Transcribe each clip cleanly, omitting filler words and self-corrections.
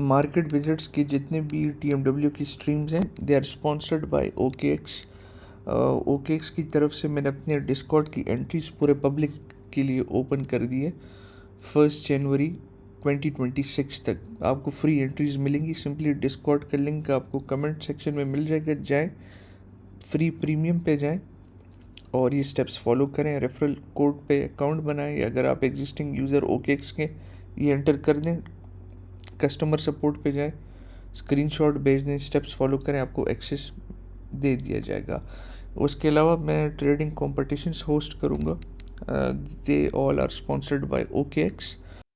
Market visits की जितने भी TMW की स्ट्रीम्स हैं they are sponsored by OKX। OKX की तरफ से मैंने अपने डिस्कॉर्ड की एंट्रीज पूरे पब्लिक के लिए ओपन कर दी है। 1 जनवरी 2026 तक आपको फ्री एंट्रीज मिलेंगी। सिंपली डिस्कॉर्ड का लिंक आपको कमेंट सेक्शन में मिल जाएगा, जाएं फ्री प्रीमियम पे जाएं और ये स्टेप्स फॉलो करें। रेफरल कोड पे अकाउंट बनाएं, या अगर आप एग्जिस्टिंग यूज़र OKX के ये एंटर कर दें, कस्टमर सपोर्ट पे जाएं, स्क्रीनशॉट भेज दें, स्टेप्स फॉलो करें, आपको एक्सेस दे दिया जाएगा। उसके अलावा मैं ट्रेडिंग कॉम्पिटिशन्स होस्ट करूँगा, they all are sponsored by OKX।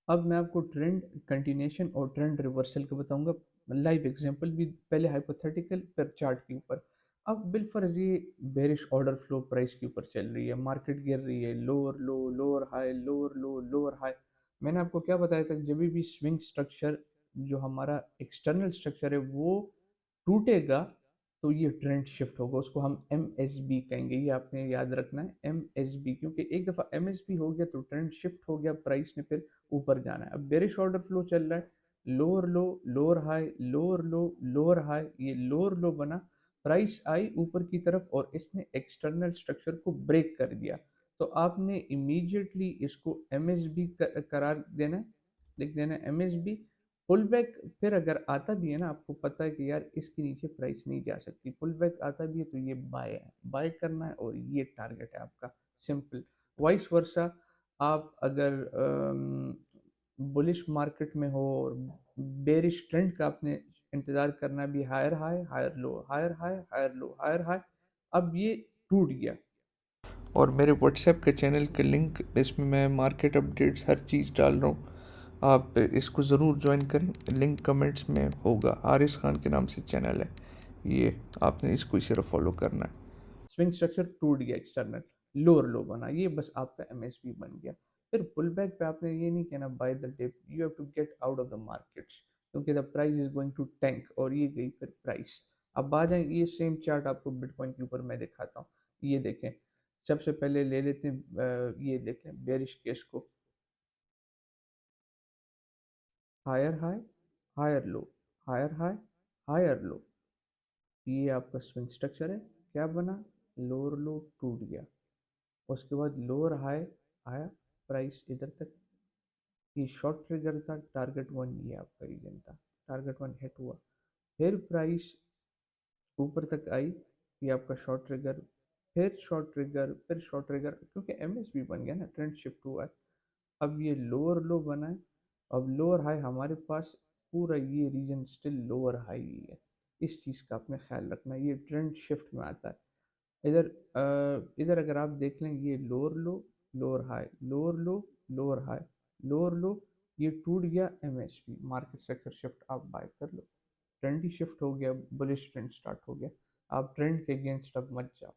अब मैं आपको ट्रेंड कंटिन्यूशन और ट्रेंड रिवर्सल का बताऊंगा, लाइव एग्जांपल भी, पहले हाइपोथेटिकल फिर चार्ट के ऊपर। अब बिलफर्ज ये बेरिश ऑर्डर फ्लो प्राइस के ऊपर चल रही है, मार्केट गिर रही है, लोअर लो लोअर हाई लोअर लो लोअर हाई। मैंने आपको क्या बताया था, जब भी स्विंग स्ट्रक्चर जो हमारा एक्सटर्नल स्ट्रक्चर है वो टूटेगा तो ये ट्रेंड शिफ्ट होगा, उसको हम MSB कहेंगे। ये आपने याद रखना है MSB, क्योंकि एक दफ़ा MSB हो गया तो ट्रेंड शिफ्ट हो गया, प्राइस ने फिर ऊपर जाना है। अब बेरिश ऑर्डर फ्लो चल रहा है, लोअर लो लोअर हाई लोअर लो लोअर हाई, ये लोअर लो बना, प्राइस आई ऊपर की तरफ और इसने एक्सटर्नल स्ट्रक्चर को ब्रेक कर दिया, तो आपने इमीडिएटली इसको MSB करार देना है, लिख देना है MSB। पुल बैक फिर अगर आता भी है ना, आपको पता है कि यार इसके नीचे प्राइस नहीं जा सकती, पुल बैक आता भी है तो ये बाय है, बाय करना है और ये टारगेट है आपका, सिंपल। वाइस वर्सा, आप अगर बुलिश मार्केट में हो और बेरिश ट्रेंड का आपने इंतजार करना भी, higher high higher low higher high higher low higher high, अब ये टूट गया। और मेरे व्हाट्सएप के चैनल के लिंक, इसमें मैं मार्केट अपडेट्स हर चीज़ डाल रहा हूँ, आप इसको ज़रूर ज्वाइन करें, लिंक कमेंट्स में होगा। हारिस खान के नाम से चैनल है ये, आपने इसको इसी तरह फॉलो करना है। स्विंग स्ट्रक्चर टूट गया, एक्सटर्नल लोअर लो बना, ये बस आपका MSB बन गया। फिर पुल बैक पे आपने ये नहीं कहना buy the dip, you have to get out of the markets, क्योंकि the price is going to tank, और ये गई फिर प्राइस। अब आ जाए, ये सेम चार्ट आपको बिटकॉइन के ऊपर मैं दिखाता हूँ, ये देखें। सबसे पहले ले लेते हैं ये देखें बेरिश केस को, higher high higher low higher high higher low, ये आपका स्विंग स्ट्रक्चर है। क्या बना, लोअर लो टूट गया, उसके बाद लोअर हाई आया, प्राइस इधर तक, ये शॉर्ट ट्रिगर था, टारगेट वन ये आपका रीजन था, टारगेट वन हिट हुआ, फिर प्राइस ऊपर तक आई, ये आपका शॉर्ट ट्रिगर, फिर शॉर्ट ट्रिगर, फिर शॉर्ट ट्रिगर, क्योंकि MSB बन गया ना, ट्रेंड शिफ्ट हुआ है। अब ये लोअर लो बना है, अब लोअर हाई हमारे पास पूरा ये रीजन स्टिल लोअर हाई ही है, इस चीज़ का आपने ख्याल रखना, ये ट्रेंड शिफ्ट में आता है। इधर इधर अगर आप देख लें, ये लोअर लो लोअर हाई लोअर लो लोअर हाई लोअर लो, ये टूट गया MSB, मार्केट सेक्टर शिफ्ट, आप बाय कर लो, ट्रेंड ही शिफ्ट हो गया, बुलिश ट्रेंड स्टार्ट हो गया, आप ट्रेंड के अगेंस्ट अब मत जाओ।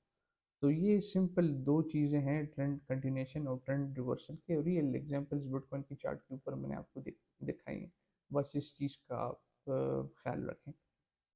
तो ये सिंपल दो चीज़ें हैं, ट्रेंड कंटिन्यूशन और ट्रेंड रिवर्सल के रियल एग्जांपल्स बिटकॉइन की चार्ट के ऊपर मैंने आपको दिखाई हैं, बस इस चीज़ का आप ख्याल रखें।